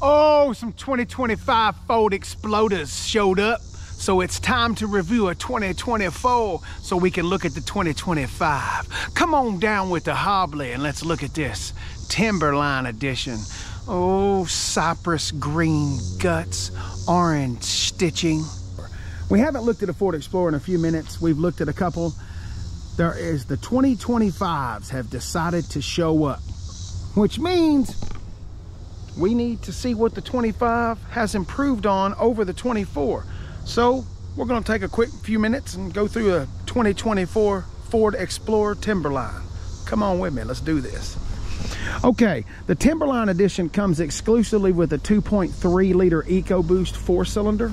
Oh, some 2025 Ford EXPlooders showed up. So it's time to review a 2024 so we can look at the 2025. Come on down with the Hobley and let's look at this Timberline edition. Oh, cypress green guts, orange stitching. We haven't looked at a Ford Explorer in a few minutes. We've looked at a couple. There is the 2025s have decided to show up, which means we need to see what the 25 has improved on over the 24. So we're going to take a quick few minutes and go through a 2024 Ford Explorer Timberline. Come on with me, let's do this. Okay, the Timberline edition comes exclusively with a 2.3 liter EcoBoost 4-cylinder.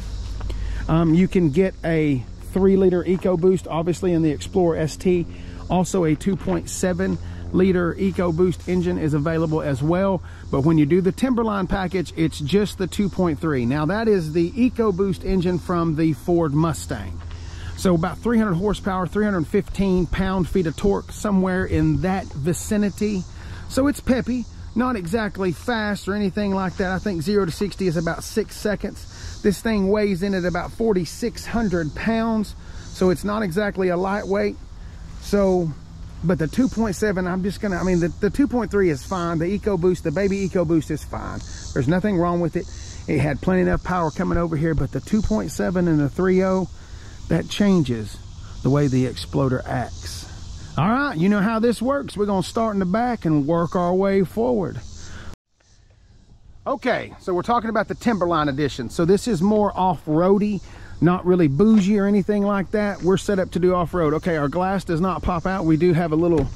You can get a 3-liter EcoBoost obviously in the Explorer ST. Also a 2.7 liter EcoBoost engine is available as well, but when you do the Timberline package, it's just the 2.3. Now that is the EcoBoost engine from the Ford Mustang. So about 300 horsepower, 315 pound-feet of torque, somewhere in that vicinity. So it's peppy, not exactly fast or anything like that. I think 0 to 60 is about 6 seconds. This thing weighs in at about 4,600 pounds, so it's not exactly a lightweight. So but the 2.7, I'm just gonna, I mean, the 2.3 is fine. The EcoBoost, the baby EcoBoost is fine. There's nothing wrong with it. It had plenty enough power coming over here, but the 2.7 and the 3.0, that changes the way the EXPlooder acts. All right, you know how this works. We're gonna start in the back and work our way forward. Okay, so we're talking about the Timberline edition. So this is more off-roady, not really bougie or anything like that. We're set up to do off-road. Okay, our glass does not pop out. We do have a little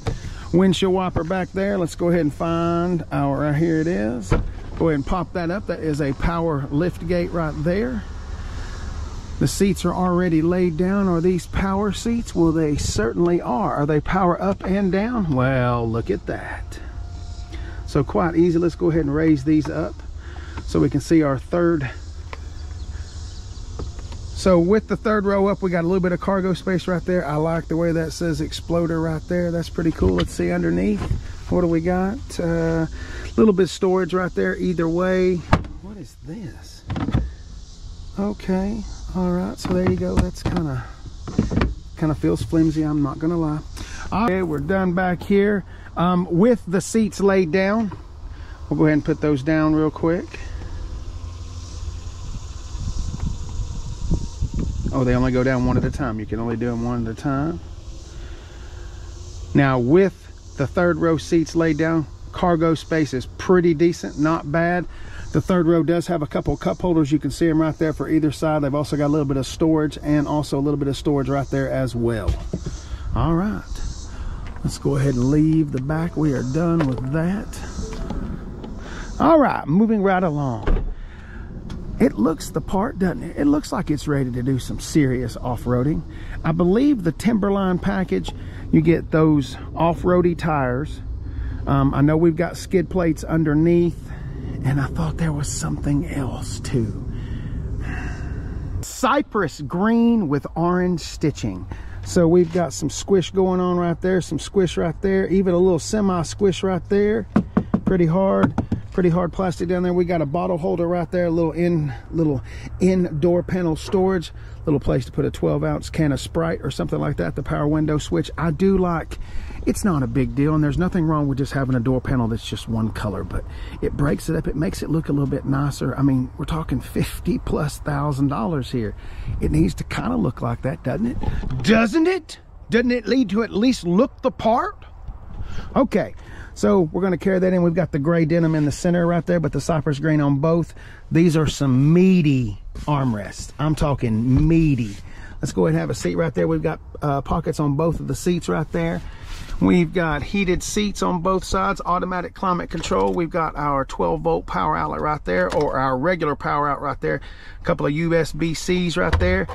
windshield wiper back there. Let's go ahead and find our, here it is. Go ahead and pop that up. That is a power lift gate right there. The seats are already laid down. Are these power seats? Well, they certainly are. Are they power up and down? Well, look at that. So quite easy. Let's go ahead and raise these up so we can see our third. So with the third row up, we got a little bit of cargo space right there. I like the way that says EXPlooder right there. That's pretty cool. Let's see underneath. What do we got? A little bit of storage right there either way. What is this? Okay. All right. So there you go. That's kind of feels flimsy. I'm not going to lie. Okay, we're done back here. With the seats laid down, we'll go ahead and put those down real quick. Oh, they only go down one at a time. You can only do them one at a time. Now with the third row seats laid down, cargo space is pretty decent, not bad. The third row does have a couple cup holders. You can see them right there for either side. They've also got a little bit of storage and also a little bit of storage right there as well. All right, let's go ahead and leave the back. We are done with that. All right, moving right along. It looks the part, doesn't it? It looks like it's ready to do some serious off-roading. I believe the Timberline package, you get those off-roady tires. I know we've got skid plates underneath, and I thought there was something else too. Cypress green with orange stitching. So we've got some squish going on right there, some squish right there, even a little semi-squish right there. Pretty hard plastic down there. We got a bottle holder right there, a little indoor panel storage, little place to put a 12-ounce can of Sprite or something like that. The power window switch, I do like. It's not a big deal, and there's nothing wrong with just having a door panel that's just one color, but it breaks it up. It makes it look a little bit nicer. I mean, we're talking $50,000+ here. It needs to kind of look like that, doesn't it? Doesn't it? Doesn't it need to at least look the part? Okay. So we're going to carry that in. We've got the gray denim in the center right there, but the cypress green on both. These are some meaty armrests. I'm talking meaty. Let's go ahead and have a seat right there. We've got pockets on both of the seats right there. We've got heated seats on both sides, automatic climate control. We've got our 12-volt power outlet right there, or our regular power out right there. A couple of USB-Cs right there.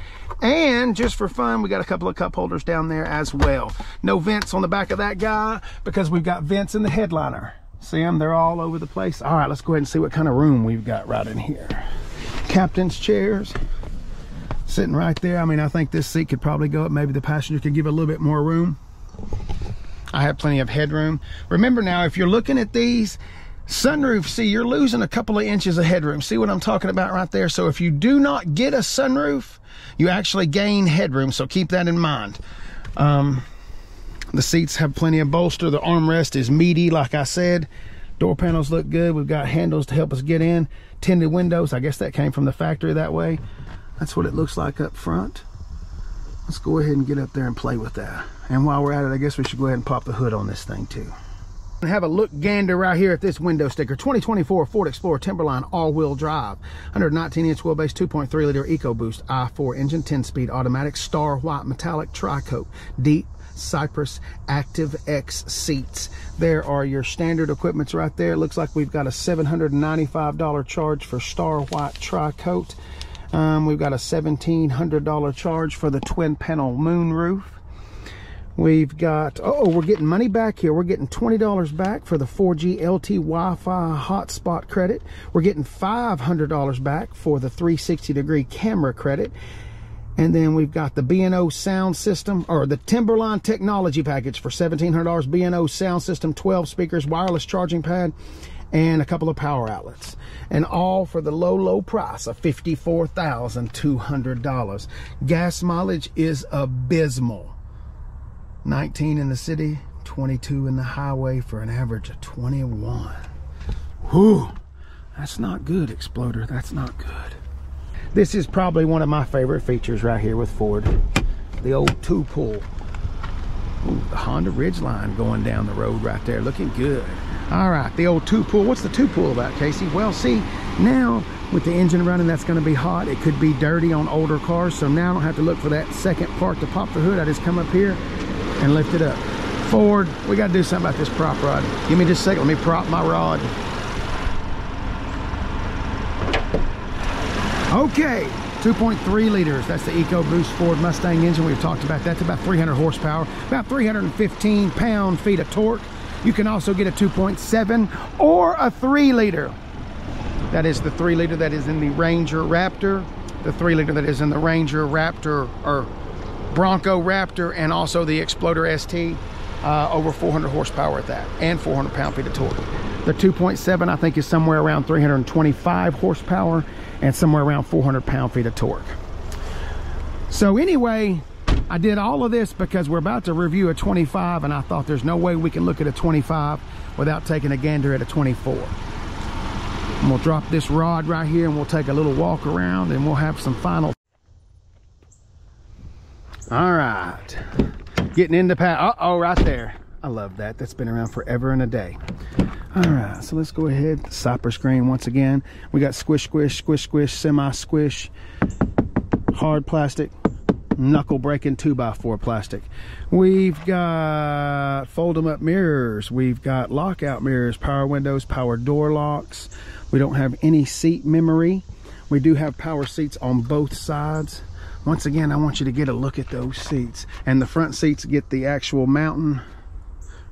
And just for fun, we got a couple of cup holders down there as well. No vents on the back of that guy because we've got vents in the headliner. See them? They're all over the place. All right, let's go ahead and see what kind of room we've got right in here. Captain's chairs sitting right there. I mean, I think this seat could probably go up. Maybe the passenger could give it a little bit more room. I have plenty of headroom. Remember now, if you're looking at these, Sunroof, see, you're losing a couple of inches of headroom. See what I'm talking about right there? So if you do not get a sunroof, you actually gain headroom, so keep that in mind. The seats have plenty of bolster. The armrest is meaty, like I said. Door panels look good. We've got handles to help us get in. Tinted windows. I guess that came from the factory that way. That's what it looks like up front. Let's go ahead and get up there and play with that. And while we're at it, I guess we should go ahead and pop the hood on this thing too. Have a look gander right here at this window sticker. 2024 Ford Explorer Timberline all-wheel drive. 119-inch wheelbase, 2.3-liter EcoBoost i4 engine, 10-speed automatic, star white metallic tri-coat, deep Cypress Active X seats. There are your standard equipments right there. It looks like we've got a $795 charge for star white tri-coat. We've got a $1,700 charge for the twin panel moonroof. We've got, we're getting money back here. We're getting $20 back for the 4G LT Wi-Fi hotspot credit. We're getting $500 back for the 360-degree camera credit. And then we've got the B&O sound system, or the Timberline technology package for $1,700. B&O sound system, 12 speakers, wireless charging pad, and a couple of power outlets. And all for the low, low price of $54,200. Gas mileage is abysmal. 19 in the city, 22 in the highway for an average of 21. Whew, that's not good, EXPlooder. That's not good. This is probably one of my favorite features right here with Ford. The old two-pull. Ooh, the Honda Ridgeline going down the road right there, looking good. All right, the old two-pull. What's the two-pull about, Casey? Well, see, now with the engine running, that's going to be hot. It could be dirty on older cars, so now I don't have to look for that second part to pop the hood. I just come up here and lift it up. Ford, we got to do something about this prop rod. Give me just a second. Let me prop my rod. Okay, 2.3 liters. That's the EcoBoost Ford Mustang engine. We've talked about that. That's about 300 horsepower, about 315 pound-feet of torque. You can also get a 2.7 or a 3-liter. That is the 3-liter that is in the Ranger Raptor, the 3-liter that is in the Ranger Raptor, or Bronco Raptor, and also the EXPlooder ST, over 400 horsepower at that, and 400 pound-feet of torque. The 2.7, I think, is somewhere around 325 horsepower and somewhere around 400 pound-feet of torque. So anyway, I did all of this because we're about to review a 25, and I thought there's no way we can look at a 25 without taking a gander at a 24. And we'll drop this rod right here, and we'll take a little walk around, and we'll have some final. All right, getting into uh-oh, right there. I love that. That's been around forever and a day. All right, so let's go ahead. Cypress grain once again. We got squish, squish, squish, squish, semi-squish, hard plastic, knuckle breaking 2x4 plastic. We've got fold them up mirrors. We've got lockout mirrors, power windows, power door locks. We don't have any seat memory. We do have power seats on both sides. Once again, I want you to get a look at those seats. And the front seats get the actual mountain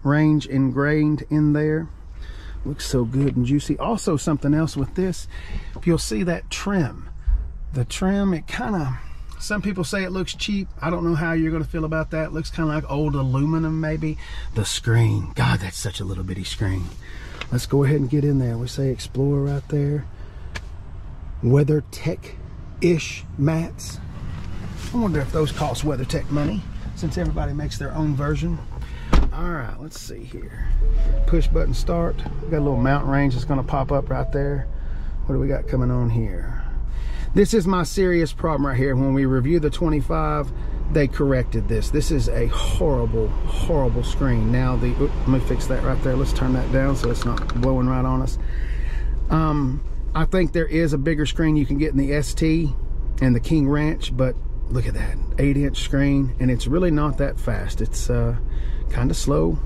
range ingrained in there. Looks so good and juicy. Also, something else with this, if you'll see that trim, the trim, it kind of, some people say it looks cheap. I don't know how you're going to feel about that. It looks kind of like old aluminum maybe. The screen, God, that's such a little bitty screen. Let's go ahead and get in there. We say Explorer right there. WeatherTech-ish mats. I wonder if those cost WeatherTech money, since everybody makes their own version. All right, let's see here. Push button start. We got a little mountain range that's going to pop up right there. What do we got coming on here? This is my serious problem right here. When we review the 25, they corrected this. This is a horrible, horrible screen. Now let me fix that right there. Let's turn that down so it's not blowing right on us. I think there is a bigger screen you can get in the ST and the King Ranch, but look at that, 8-inch screen, and it's really not that fast. It's kind of slow.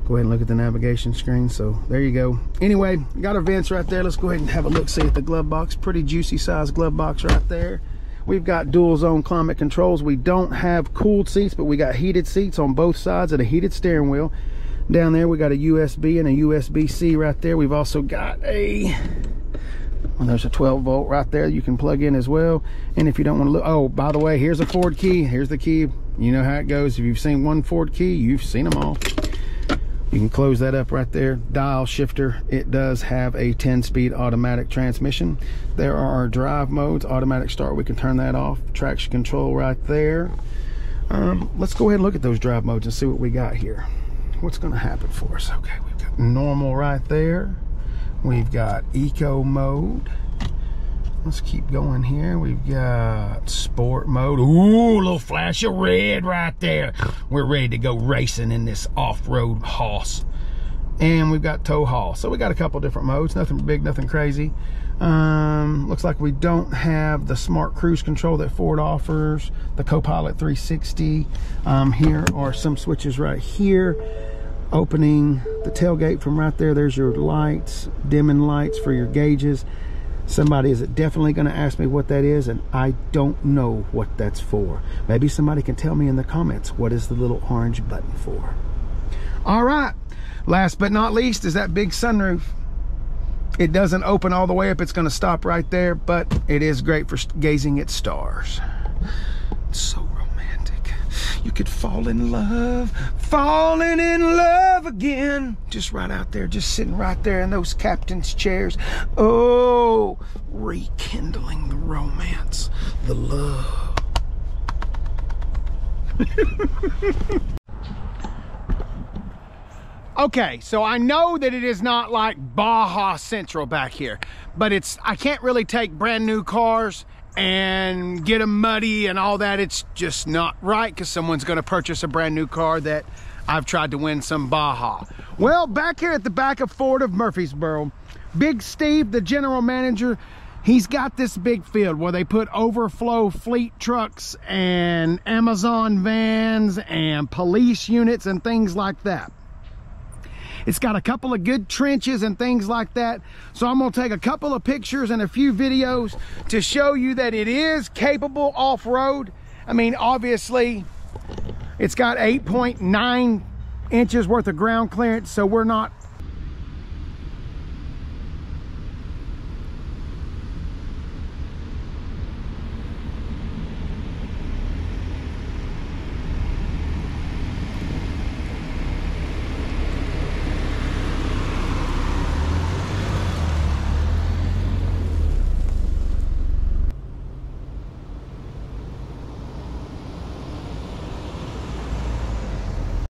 Go ahead and look at the navigation screen. So there you go. Anyway, got our vents right there. Let's go ahead and have a look, see at the glove box. Pretty juicy size glove box right there. We've got dual zone climate controls. We don't have cooled seats, but we got heated seats on both sides and a heated steering wheel. Down there we got a USB and a USB-C right there. We've also got well, there's a 12-volt right there you can plug in as well. And if you don't want to look, oh, by the way, here's a Ford key. Here's the key. You know how it goes. If you've seen one Ford key, you've seen them all. You can close that up right there. Dial shifter. It does have a 10-speed automatic transmission. There are our drive modes. Automatic start, we can turn that off. Traction control right there. Let's go ahead and look at those drive modes and see what we got here. What's going to happen for us? Okay, we've got normal right there. We've got eco mode. Let's keep going here. We've got sport mode. Ooh, a little flash of red right there. We're ready to go racing in this off-road hoss. And we've got tow haul. So we got a couple different modes. Nothing big, nothing crazy. Looks like we don't have the smart cruise control that Ford offers. The Copilot 360. Here are some switches right here. Opening the tailgate from right there. There's your lights, dimming lights for your gauges. Somebody is definitely going to ask me what that is, and I don't know what that's for. Maybe somebody can tell me in the comments what is the little orange button for. All right, last but not least is that big sunroof. It doesn't open all the way up. It's going to stop right there, but it is great for gazing at stars. It's so romantic. You could fall in love, falling in love again. Just right out there, just sitting right there in those captain's chairs. Oh, rekindling the romance, the love. Okay, so I know that it is not like Baja Central back here, but I can't really take brand new cars and get them muddy and all that. It's just not right, because someone's going to purchase a brand new car that I've tried to win some Baja. Well, back here at the back of Ford of Murfreesboro, Big Steve, the general manager, he's got this big field where they put overflow fleet trucks and Amazon vans and police units and things like that. It's got a couple of good trenches and things like that. So I'm gonna take a couple of pictures and a few videos to show you that it is capable off-road. I mean, obviously, it's got 8.9 inches worth of ground clearance, so we're not